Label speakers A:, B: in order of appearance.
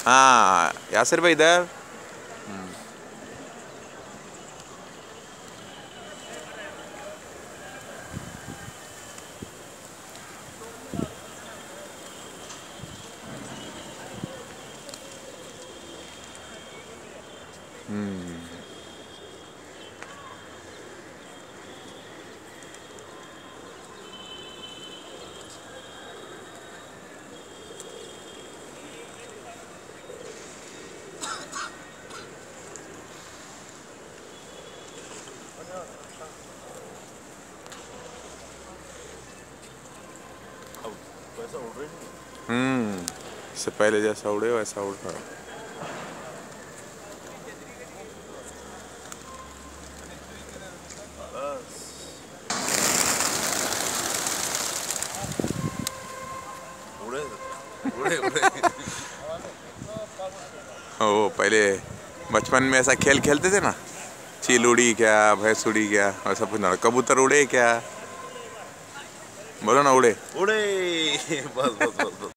A: हाँ यासिर भाई इधर।
B: वैसा उड़ रही
A: इससे पहले जैसा उड़े वैसा उड़ रहा है।
B: उड़े उड़े उड़े।
A: वो पहले बचपन में ऐसा खेल खेलते थे ना, चील उड़ी क्या, भैंस उड़ी क्या, वैसा पूछना कबूतर उड़े क्या, बोलो ना उड़े।
B: उड़े बस बस बस बस।